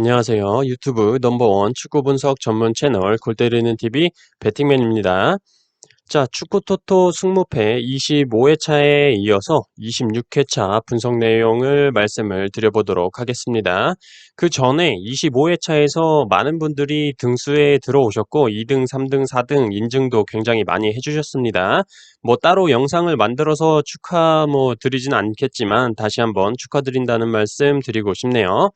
안녕하세요. 유튜브 넘버원 축구 분석 전문 채널 골 때리는 TV 배팅맨입니다. 자, 축구 토토 승무패 25회차에 이어서 26회차 분석 내용을 말씀을 드려보도록 하겠습니다. 그 전에 25회차에서 많은 분들이 등수에 들어오셨고 2등, 3등, 4등 인증도 굉장히 많이 해주셨습니다. 뭐 따로 영상을 만들어서 축하 드리진 않겠지만 다시 한번 축하드린다는 말씀 드리고 싶네요.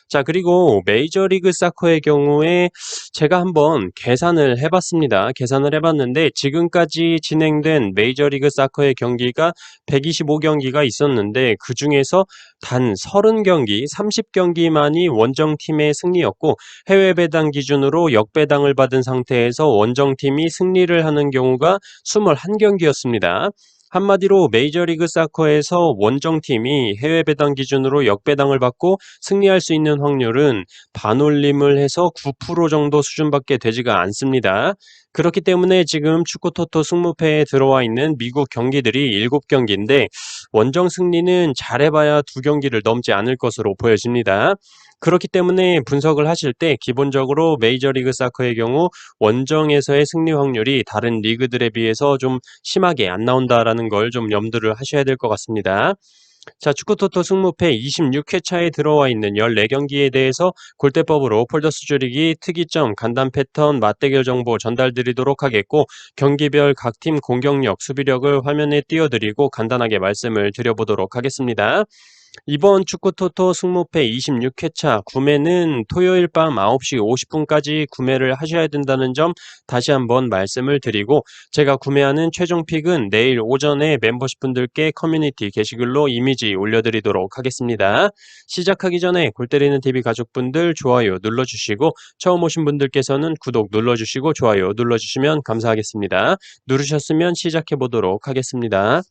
자, 그리고 메이저리그 사커의 경우에 제가 한번 계산을 해봤습니다. 계산을 해봤는데 지금까지 진행된 메이저리그 사커의 경기가 125경기가 있었는데 그 중에서 단 30경기, 30경기만이 원정팀의 승리였고 해외 배당 기준으로 역배당을 받은 상태에서 원정팀이 승리를 하는 경우가 21경기였습니다. 한마디로 메이저리그 사커에서 원정팀이 해외 배당 기준으로 역배당을 받고 승리할 수 있는 확률은 반올림을 해서 9% 정도 수준밖에 되지가 않습니다. 그렇기 때문에 지금 축구 토토 승무패에 들어와 있는 미국 경기들이 7경기인데 원정 승리는 잘해봐야 2경기를 넘지 않을 것으로 보여집니다. 그렇기 때문에 분석을 하실 때 기본적으로 메이저리그 사커의 경우 원정에서의 승리 확률이 다른 리그들에 비해서 좀 심하게 안 나온다라는 걸 좀 염두를 하셔야 될 것 같습니다. 자, 축구토토 승무패 26회차에 들어와 있는 14경기에 대해서 골대법으로 폴더스 줄이기, 특이점, 간단 패턴, 맞대결 정보 전달드리도록 하겠고 경기별 각 팀 공격력, 수비력을 화면에 띄워드리고 간단하게 말씀을 드려보도록 하겠습니다. 이번 축구토토 승무패 26회차 구매는 토요일 밤 9시 50분까지 구매를 하셔야 된다는 점 다시 한번 말씀을 드리고 제가 구매하는 최종 픽은 내일 오전에 멤버십 분들께 커뮤니티 게시글로 이미지 올려드리도록 하겠습니다. 시작하기 전에 골 때리는 TV 가족분들 좋아요 눌러주시고 처음 오신 분들께서는 구독 눌러주시고 좋아요 눌러주시면 감사하겠습니다. 누르셨으면 시작해보도록 하겠습니다.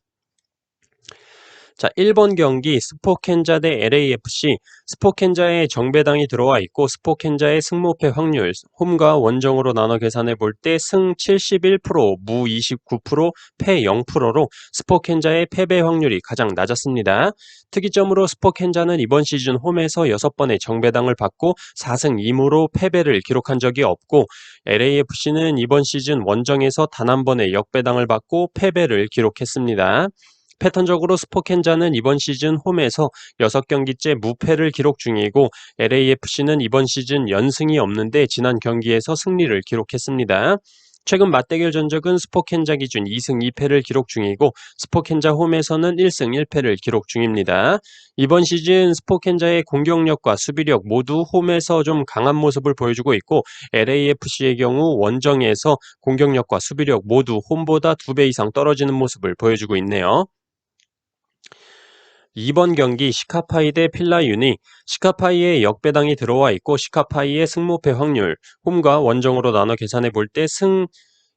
자, 1번 경기 스포켄자 대 LAFC. 스포켄자의 정배당이 들어와 있고 스포켄자의 승무패 확률 홈과 원정으로 나눠 계산해 볼 때 승 71%, 무 29%, 패 0%로 스포켄자의 패배 확률이 가장 낮았습니다. 특이점으로 스포켄자는 이번 시즌 홈에서 6번의 정배당을 받고 4승 2무로 패배를 기록한 적이 없고 LAFC는 이번 시즌 원정에서 단 한 번의 역배당을 받고 패배를 기록했습니다. 패턴적으로 스포켄자는 이번 시즌 홈에서 6경기째 무패를 기록 중이고 LAFC는 이번 시즌 연승이 없는데 지난 경기에서 승리를 기록했습니다. 최근 맞대결 전적은 스포켄자 기준 2승 2패를 기록 중이고 스포켄자 홈에서는 1승 1패를 기록 중입니다. 이번 시즌 스포켄자의 공격력과 수비력 모두 홈에서 좀 강한 모습을 보여주고 있고 LAFC의 경우 원정에서 공격력과 수비력 모두 홈보다 2배 이상 떨어지는 모습을 보여주고 있네요. 2번 경기 시카파이 대 필라유니. 시카파이의 역배당이 들어와 있고 시카파이의 승무패 확률 홈과 원정으로 나눠 계산해 볼 때 승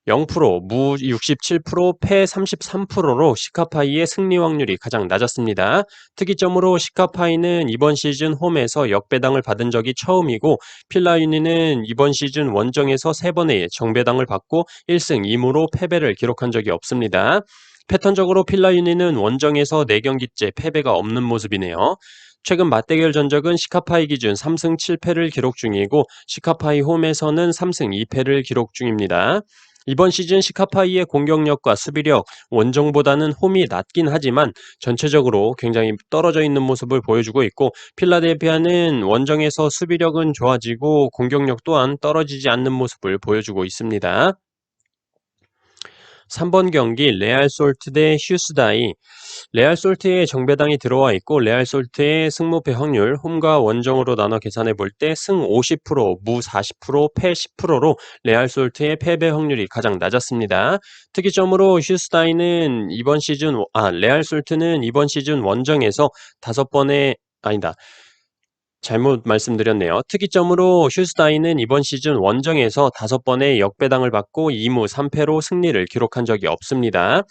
0%, 무 67%, 패 33%로 시카파이의 승리 확률이 가장 낮았습니다. 특이점으로 시카파이는 이번 시즌 홈에서 역배당을 받은 적이 처음이고 필라유니는 이번 시즌 원정에서 3번의 정배당을 받고 1승 2무로 패배를 기록한 적이 없습니다. 패턴적으로 필라유니는 원정에서 4경기째 패배가 없는 모습이네요. 최근 맞대결 전적은 시카파이 기준 3승 7패를 기록 중이고 시카파이 홈에서는 3승 2패를 기록 중입니다. 이번 시즌 시카파이의 공격력과 수비력, 원정보다는 홈이 낮긴 하지만 전체적으로 굉장히 떨어져 있는 모습을 보여주고 있고 필라델피아는 원정에서 수비력은 좋아지고 공격력 또한 떨어지지 않는 모습을 보여주고 있습니다. 3번 경기 레알 솔트 대 휴스다이. 레알 솔트의 정배당이 들어와 있고 레알 솔트의 승무패 확률 홈과 원정으로 나눠 계산해 볼 때 승 50%, 무 40%, 패 10%로 레알 솔트의 패배 확률이 가장 낮았습니다. 특이점으로 휴스다이는 레알 솔트는 이번 시즌 원정에서 5번의 아니다. 잘못 말씀드렸네요. 특이점으로 휴스다이는 이번 시즌 원정에서 5번의 역배당을 받고 2무 3패로 승리를 기록한 적이 없습니다.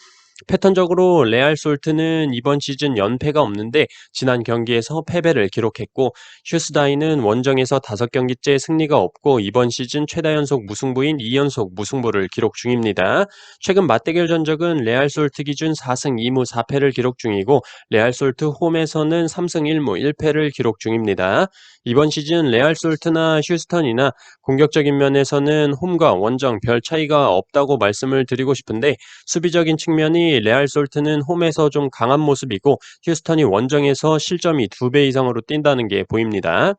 패턴적으로 레알 솔트는 이번 시즌 연패가 없는데 지난 경기에서 패배를 기록했고, 휴스다인은 원정에서 5경기째 승리가 없고 이번 시즌 최다 연속 무승부인 2연속 무승부를 기록 중입니다. 최근 맞대결 전적은 레알 솔트 기준 4승 2무 4패를 기록 중이고, 레알 솔트 홈에서는 3승 1무 1패를 기록 중입니다. 이번 시즌 레알 솔트나 휴스턴이나 공격적인 면에서는 홈과 원정 별 차이가 없다고 말씀을 드리고 싶은데, 수비적인 측면이 레알 솔트는 홈에서 좀 강한 모습이고 휴스턴이 원정에서 실점이 2배 이상으로 뛴다는 게 보입니다.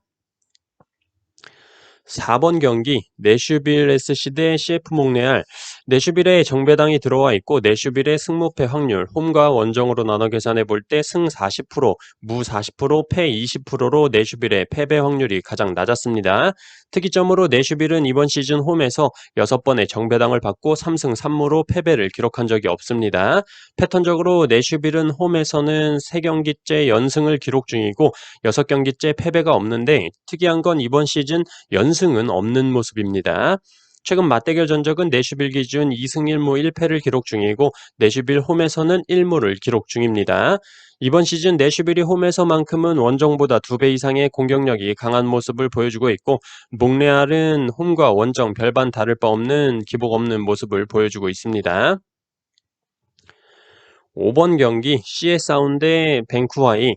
4번 경기 내슈빌 SC 대 CF 몽레알. 내슈빌에 정배당이 들어와 있고 내슈빌의 승무패 확률 홈과 원정으로 나눠 계산해 볼 때 승 40%, 무 40%, 패 20%로 내슈빌의 패배 확률이 가장 낮았습니다. 특이점으로 내슈빌은 이번 시즌 홈에서 6번의 정배당을 받고 3승 3무로 패배를 기록한 적이 없습니다. 패턴적으로 내슈빌은 홈에서는 3경기째 연승을 기록 중이고 6경기째 패배가 없는데, 특이한 건 이번 시즌 연승은 없는 모습입니다. 최근 맞대결 전적은 내슈빌 기준 2승 1무 1패를 기록 중이고 내슈빌 홈에서는 1무를 기록 중입니다. 이번 시즌 내슈빌이 홈에서만큼은 원정보다 2배 이상의 공격력이 강한 모습을 보여주고 있고, 몽레알은 홈과 원정 별반 다를 바 없는 기복 없는 모습을 보여주고 있습니다. 5번 경기 CS 아운 대 벤쿠하이.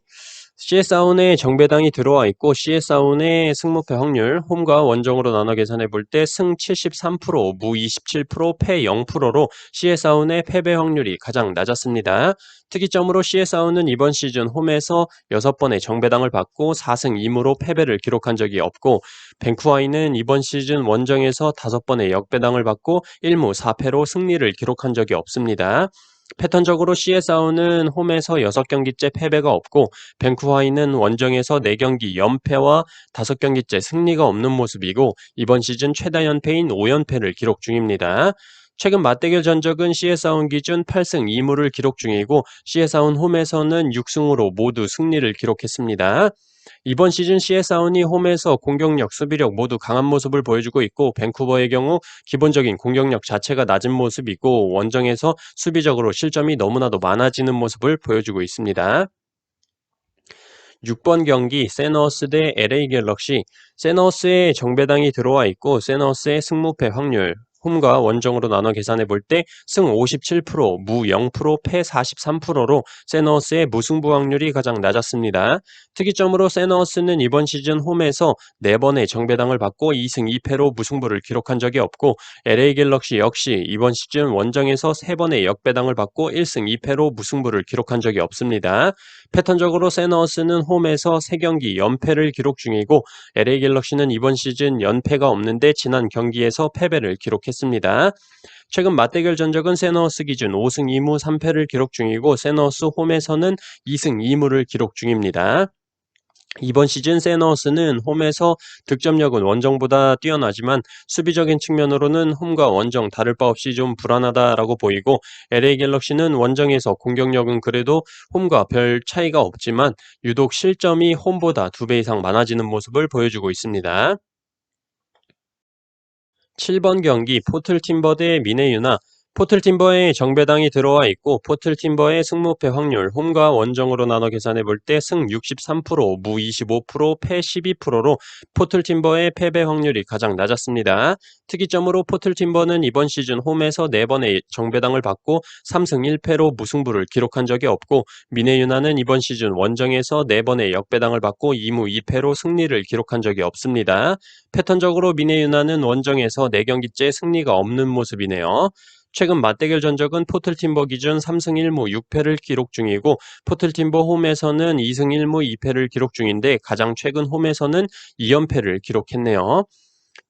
CS 아운에 정배당이 들어와 있고 CS 아운의 승무패 확률 홈과 원정으로 나눠 계산해 볼 때 승 73%, 무 27%, 패 0%로 CS 아운의 패배 확률이 가장 낮았습니다. 특이점으로 CS 아운은 이번 시즌 홈에서 6번의 정배당을 받고 4승 2무로 패배를 기록한 적이 없고, 벤쿠하이는 이번 시즌 원정에서 5번의 역배당을 받고 1무 4패로 승리를 기록한 적이 없습니다. 패턴적으로 CS 아운은 홈에서 6경기째 패배가 없고 벤쿠하이는 원정에서 4경기 연패와 5경기째 승리가 없는 모습이고 이번 시즌 최다 연패인 5연패를 기록 중입니다. 최근 맞대결 전적은 CS 아운 기준 8승 2무를 기록 중이고 CS 아운 홈에서는 6승으로 모두 승리를 기록했습니다. 이번 시즌 CS 아운이 홈에서 공격력, 수비력 모두 강한 모습을 보여주고 있고 밴쿠버의 경우 기본적인 공격력 자체가 낮은 모습이고 원정에서 수비적으로 실점이 너무나도 많아지는 모습을 보여주고 있습니다. 6번 경기 세너스 대 LA 갤럭시. 세너스에 정배당이 들어와 있고 세너스의 승무패 확률 홈과 원정으로 나눠 계산해 볼 때 승 57%, 무 0%, 패 43%로 세너스의 무승부 확률이 가장 낮았습니다. 특이점으로 세너스는 이번 시즌 홈에서 4번의 정배당을 받고 2승 2패로 무승부를 기록한 적이 없고 LA 갤럭시 역시 이번 시즌 원정에서 3번의 역배당을 받고 1승 2패로 무승부를 기록한 적이 없습니다. 패턴적으로 세너스는 홈에서 3경기 연패를 기록 중이고 LA 갤럭시는 이번 시즌 연패가 없는데 지난 경기에서 패배를 기록했습니다. 최근 맞대결 전적은 세너스 기준 5승 2무 3패를 기록 중이고 세너스 홈에서는 2승 2무를 기록 중입니다. 이번 시즌 세너스는 홈에서 득점력은 원정보다 뛰어나지만 수비적인 측면으로는 홈과 원정 다를 바 없이 좀 불안하다라고 보이고 LA 갤럭시는 원정에서 공격력은 그래도 홈과 별 차이가 없지만 유독 실점이 홈보다 2배 이상 많아지는 모습을 보여주고 있습니다. 7번 경기 포틀팀버 대 미네유나. 포틀팀버에 정배당이 들어와 있고 포틀팀버의 승무패 확률 홈과 원정으로 나눠 계산해 볼 때 승 63%, 무 25%, 패 12%로 포틀팀버의 패배 확률이 가장 낮았습니다. 특이점으로 포틀팀버는 이번 시즌 홈에서 4번의 정배당을 받고 3승 1패로 무승부를 기록한 적이 없고 미네유나는 이번 시즌 원정에서 4번의 역배당을 받고 2무 2패로 승리를 기록한 적이 없습니다. 패턴적으로 미네유나는 원정에서 4경기째 승리가 없는 모습이네요. 최근 맞대결 전적은 포틀팀버 기준 3승 1무 6패를 기록 중이고 포틀팀버 홈에서는 2승 1무 2패를 기록 중인데 가장 최근 홈에서는 2연패를 기록했네요.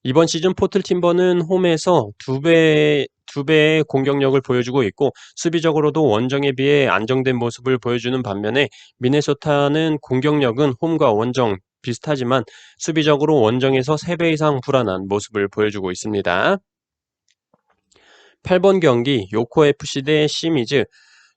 이번 시즌 포틀팀버는 홈에서 2배의 공격력을 보여주고 있고 수비적으로도 원정에 비해 안정된 모습을 보여주는 반면에 미네소타는 공격력은 홈과 원정 비슷하지만 수비적으로 원정에서 3배 이상 불안한 모습을 보여주고 있습니다. 8번 경기 요코FC 대 시미즈.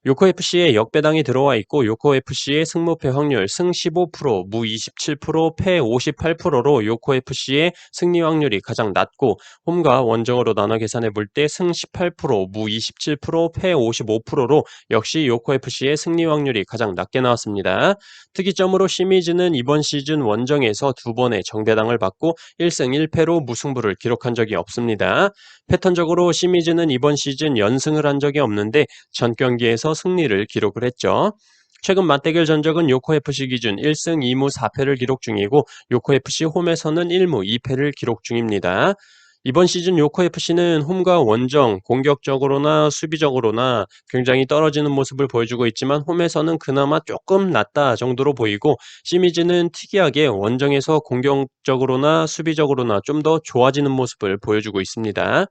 요코FC에 역배당이 들어와 있고 요코FC의 승무패 확률 승 15%, 무 27%, 패 58%로 요코FC의 승리 확률이 가장 낮고 홈과 원정으로 나눠 계산해 볼 때 승 18%, 무 27%, 패 55%로 역시 요코FC의 승리 확률이 가장 낮게 나왔습니다. 특이점으로 시미즈는 이번 시즌 원정에서 두 번의 정배당을 받고 1승 1패로 무승부를 기록한 적이 없습니다. 패턴적으로 시미즈는 이번 시즌 연승을 한 적이 없는데 전 경기에서 승리를 기록을 했죠. 최근 맞대결 전적은 요코FC 기준 1승 2무 4패를 기록 중이고 요코FC 홈에서는 1무 2패를 기록 중입니다. 이번 시즌 요코FC는 홈과 원정, 공격적으로나 수비적으로나 굉장히 떨어지는 모습을 보여주고 있지만 홈에서는 그나마 조금 낫다 정도로 보이고 시미즈는 특이하게 원정에서 공격적으로나 수비적으로나 좀 더 좋아지는 모습을 보여주고 있습니다.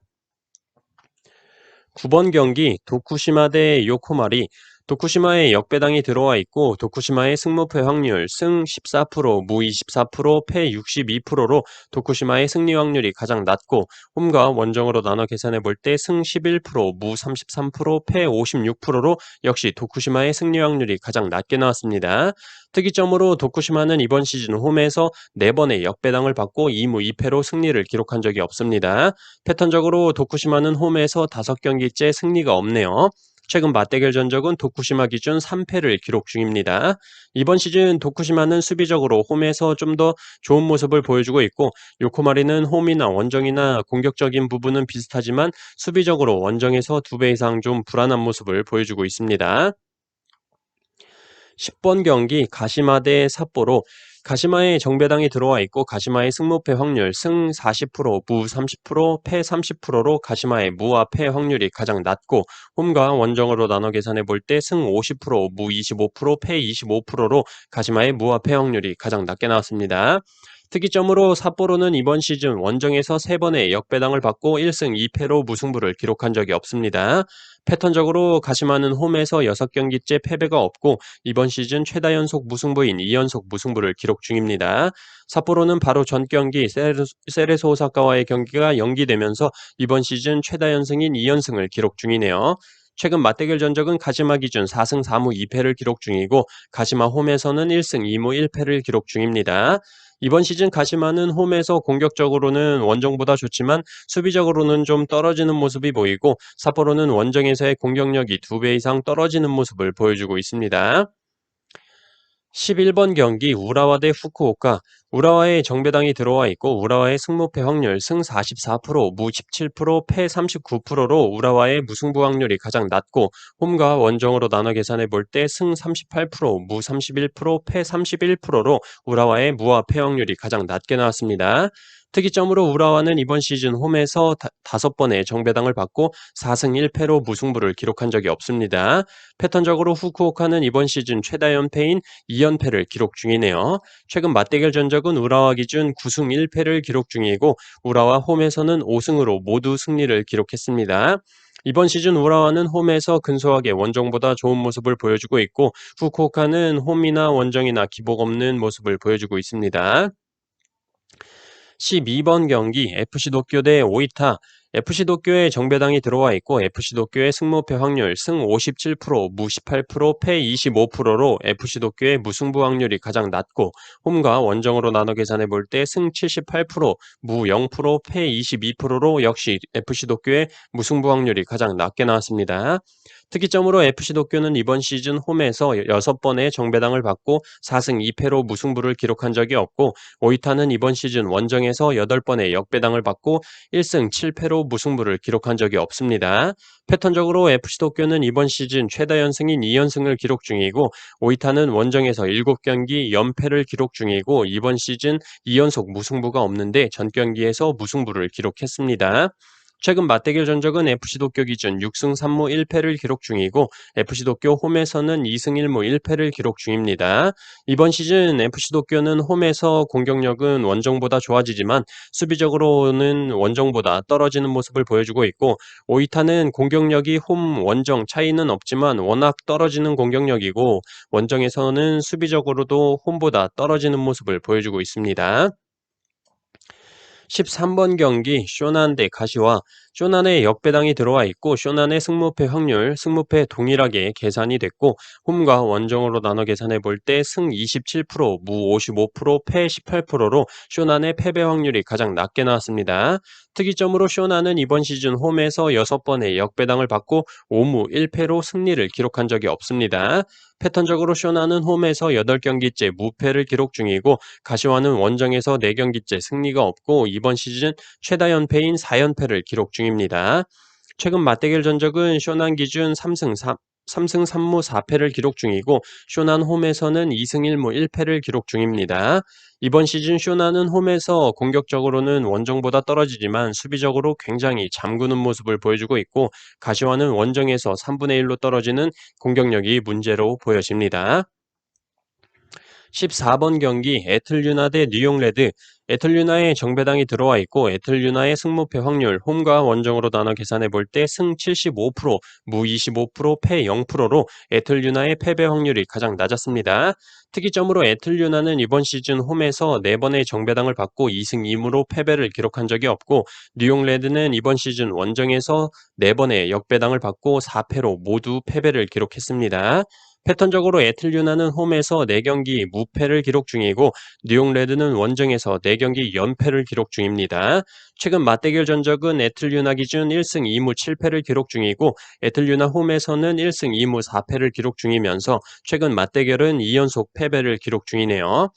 9번 경기 도쿠시마 대 요코마리. 도쿠시마에 역배당이 들어와 있고 도쿠시마의 승무패 확률 승 14%, 무 24%, 패 62%로 도쿠시마의 승리 확률이 가장 낮고 홈과 원정으로 나눠 계산해 볼 때 승 11%, 무 33%, 패 56%로 역시 도쿠시마의 승리 확률이 가장 낮게 나왔습니다. 특이점으로 도쿠시마는 이번 시즌 홈에서 4번의 역배당을 받고 2무 2패로 승리를 기록한 적이 없습니다. 패턴적으로 도쿠시마는 홈에서 5경기째 승리가 없네요. 최근 맞대결 전적은 도쿠시마 기준 3패를 기록 중입니다. 이번 시즌 도쿠시마는 수비적으로 홈에서 좀 더 좋은 모습을 보여주고 있고 요코마리는 홈이나 원정이나 공격적인 부분은 비슷하지만 수비적으로 원정에서 2배 이상 좀 불안한 모습을 보여주고 있습니다. 10번 경기 가시마 대 삿포로. 가시마에 정배당이 들어와 있고 가시마의 승무패 확률 승 40%, 무 30%, 패 30%로 가시마의 무와 패 확률이 가장 낮고 홈과 원정으로 나눠 계산해 볼 때 승 50%, 무 25%, 패 25%로 가시마의 무와 패 확률이 가장 낮게 나왔습니다. 특이점으로 삿포로는 이번 시즌 원정에서 3번의 역배당을 받고 1승 2패로 무승부를 기록한 적이 없습니다. 패턴적으로 가시마는 홈에서 6경기째 패배가 없고 이번 시즌 최다 연속 무승부인 2연속 무승부를 기록 중입니다. 삿포로는 바로 전 경기 세레소 오사카와의 경기가 연기되면서 이번 시즌 최다 연승인 2연승을 기록 중이네요. 최근 맞대결 전적은 가시마 기준 4승 4무 2패를 기록 중이고 가시마 홈에서는 1승 2무 1패를 기록 중입니다. 이번 시즌 가시마는 홈에서 공격적으로는 원정보다 좋지만 수비적으로는 좀 떨어지는 모습이 보이고 삿포로는 원정에서의 공격력이 2배 이상 떨어지는 모습을 보여주고 있습니다. 11번 경기 우라와 대 후쿠오카. 우라와의 정배당이 들어와 있고 우라와의 승무패 확률 승 44%, 무 17%, 패 39%로 우라와의 무승부 확률이 가장 낮고 홈과 원정으로 나눠 계산해 볼 때 승 38%, 무 31%, 패 31%로 우라와의 무와 패 확률이 가장 낮게 나왔습니다. 특이점으로 우라와는 이번 시즌 홈에서 5번의 정배당을 받고 4승 1패로 무승부를 기록한 적이 없습니다. 패턴적으로 후쿠오카는 이번 시즌 최다 연패인 2연패를 기록 중이네요. 최근 맞대결 전적은 우라와 기준 9승 1패를 기록 중이고 우라와 홈에서는 5승으로 모두 승리를 기록했습니다. 이번 시즌 우라와는 홈에서 근소하게 원정보다 좋은 모습을 보여주고 있고 후쿠오카는 홈이나 원정이나 기복 없는 모습을 보여주고 있습니다. 12번 경기 FC 도쿄 대 오이타. FC 도쿄에 정배당이 들어와 있고 FC 도쿄의 승무패 확률 승 57%, 무 18%, 패 25%로 FC 도쿄의 무승부 확률이 가장 낮고 홈과 원정으로 나눠 계산해 볼 때 승 78%, 무 0%, 패 22%로 역시 FC 도쿄의 무승부 확률이 가장 낮게 나왔습니다. 특이점으로 FC 도쿄는 이번 시즌 홈에서 6번의 정배당을 받고 4승 2패로 무승부를 기록한 적이 없고 오이타는 이번 시즌 원정에서 8번의 역배당을 받고 1승 7패로 무승부를 기록한 적이 없습니다. 패턴적으로 FC 도쿄는 이번 시즌 최다 연승인 2연승을 기록 중이고 오이타는 원정에서 7경기 연패를 기록 중이고 이번 시즌 2연속 무승부가 없는데 전 경기에서 무승부를 기록했습니다. 최근 맞대결 전적은 FC 도쿄 기준 6승 3무 1패를 기록 중이고 FC 도쿄 홈에서는 2승 1무 1패를 기록 중입니다. 이번 시즌 FC 도쿄는 홈에서 공격력은 원정보다 좋아지지만 수비적으로는 원정보다 떨어지는 모습을 보여주고 있고 오이타는 공격력이 홈 원정 차이는 없지만 워낙 떨어지는 공격력이고 원정에서는 수비적으로도 홈보다 떨어지는 모습을 보여주고 있습니다. 13번 경기 쇼난 대 가시와 쇼난의 역배당이 들어와 있고 쇼난의 승무패 확률, 승무패 동일하게 계산이 됐고 홈과 원정으로 나눠 계산해 볼 때 승 27%, 무 55%, 패 18%로 쇼난의 패배 확률이 가장 낮게 나왔습니다. 특이점으로 쇼난은 이번 시즌 홈에서 6번의 역배당을 받고 5무 1패로 승리를 기록한 적이 없습니다. 패턴적으로 쇼난은 홈에서 8경기째 무패를 기록 중이고 가시와는 원정에서 4경기째 승리가 없고 이번 시즌 최다 연패인 4연패를 기록 중입니다. 최근 맞대결 전적은 쇼난 기준 3승 3무 4패를 기록 중이고 쇼난 홈에서는 2승 1무 1패를 기록 중입니다. 이번 시즌 쇼난은 홈에서 공격적으로는 원정보다 떨어지지만 수비적으로 굉장히 잠그는 모습을 보여주고 있고 가시와는 원정에서 3분의 1로 떨어지는 공격력이 문제로 보여집니다. 14번 경기 애틀유나 대 뉴욕 레드. 애틀유나의 정배당이 들어와 있고 애틀유나의 승무패 확률 홈과 원정으로 나눠 계산해 볼 때 승 75%, 무 25%, 패 0%로 애틀유나의 패배 확률이 가장 낮았습니다. 특이점으로 애틀유나는 이번 시즌 홈에서 4번의 정배당을 받고 2승 2무로 패배를 기록한 적이 없고 뉴욕 레드는 이번 시즌 원정에서 4번의 역배당을 받고 4패로 모두 패배를 기록했습니다. 패턴적으로 애틀유나는 홈에서 4경기 무패를 기록 중이고 뉴욕 레드는 원정에서 4경기 연패를 기록 중입니다. 최근 맞대결 전적은 애틀유나 기준 1승 2무 7패를 기록 중이고 애틀유나 홈에서는 1승 2무 4패를 기록 중이면서 최근 맞대결은 2연속 패배를 기록 중이네요.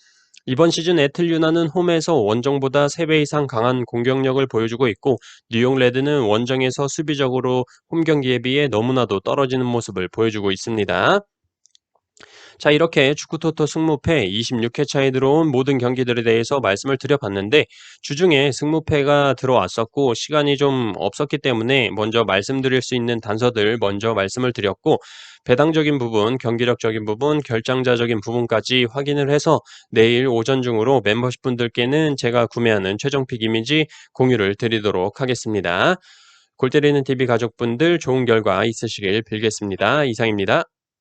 이번 시즌 애틀유나는 홈에서 원정보다 3배 이상 강한 공격력을 보여주고 있고 뉴욕 레드는 원정에서 수비적으로 홈 경기에 비해 너무나도 떨어지는 모습을 보여주고 있습니다. 자, 이렇게 축구토토 승무패 26회 차에 들어온 모든 경기들에 대해서 말씀을 드려봤는데 주중에 승무패가 들어왔었고 시간이 좀 없었기 때문에 먼저 말씀드릴 수 있는 단서들 먼저 말씀을 드렸고 배당적인 부분, 경기력적인 부분, 결장자적인 부분까지 확인을 해서 내일 오전 중으로 멤버십 분들께는 제가 구매하는 최종픽 이미지 공유를 드리도록 하겠습니다. 골 때리는 TV 가족분들 좋은 결과 있으시길 빌겠습니다. 이상입니다.